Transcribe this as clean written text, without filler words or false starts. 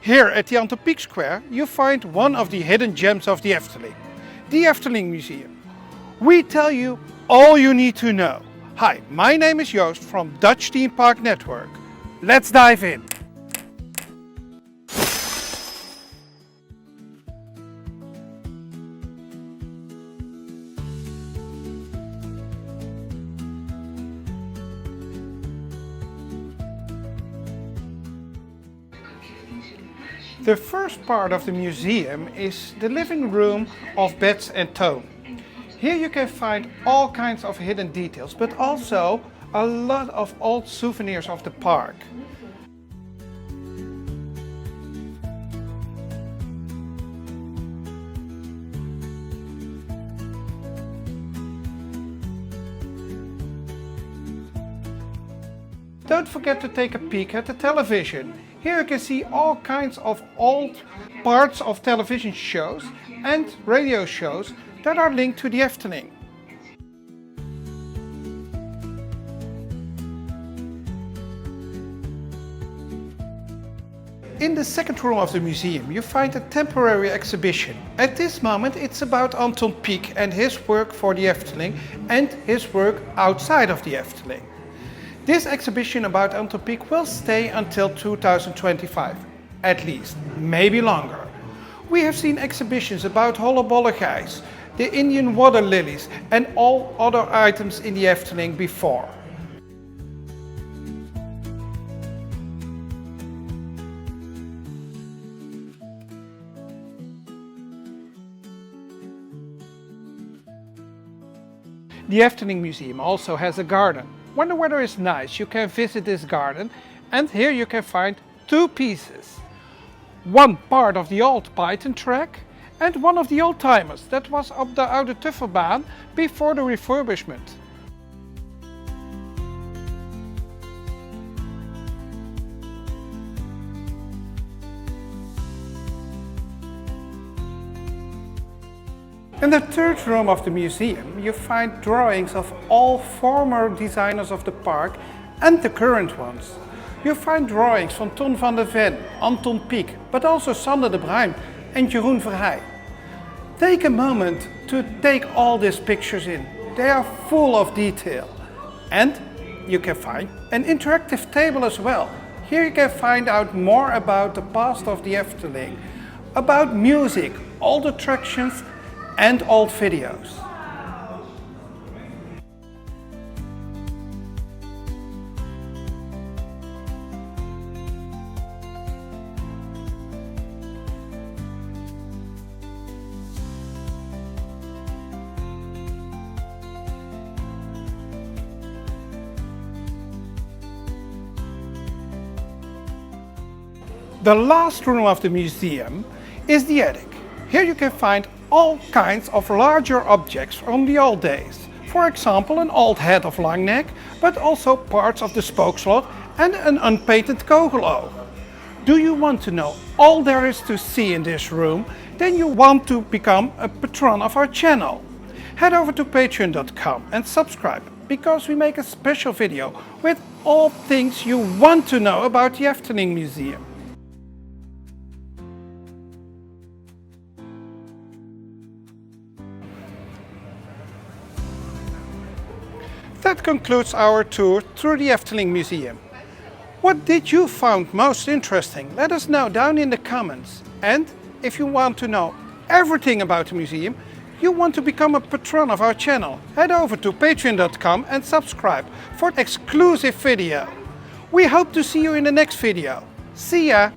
Here at the Peak Square you find one of the hidden gems of the Efteling, the Efteling Museum. We tell you all you need to know. Hi, my name is Joost from Dutch Theme Park Network. Let's dive in. The first part of the museum is the living room of Beds and Tone. Here you can find all kinds of hidden details, but also a lot of old souvenirs of the park. Don't forget to take a peek at the television. Here you can see all kinds of old parts of television shows and radio shows that are linked to the Efteling. In the second room of the museum you find a temporary exhibition. At this moment it's about Anton Pieck and his work for the Efteling and his work outside of the Efteling. This exhibition about Anton Pieck will stay until 2025, at least, maybe longer. We have seen exhibitions about Hollebollekijs, the Indian water lilies and all other items in the Efteling before. The Efteling Museum also has a garden. When the weather is nice, you can visit this garden, and here you can find two pieces. One part of the old Python track and one of the old timers that was op de Oude Tuffelbaan before the refurbishment. In the third room of the museum you find drawings of all former designers of the park and the current ones. You find drawings from Ton van der Ven, Anton Pieck, but also Sander de Bruin and Jeroen Verheij. Take a moment to take all these pictures in. They are full of detail. And you can find an interactive table as well. Here you can find out more about the past of the Efteling, about music, old attractions and old videos. The last room of the museum is the attic. Here you can find all kinds of larger objects from the old days. For example, an old head of Langnek, but also parts of the spookslot and an unpainted kogelo. Do you want to know all there is to see in this room? Then you want to become a patron of our channel. Head over to patreon.com and subscribe, because we make a special video with all things you want to know about the Efteling Museum. That concludes our tour through the Efteling Museum. What did you find most interesting? Let us know down in the comments. And if you want to know everything about the museum, you want to become a patron of our channel, head over to patreon.com and subscribe for an exclusive video. We hope to see you in the next video. See ya!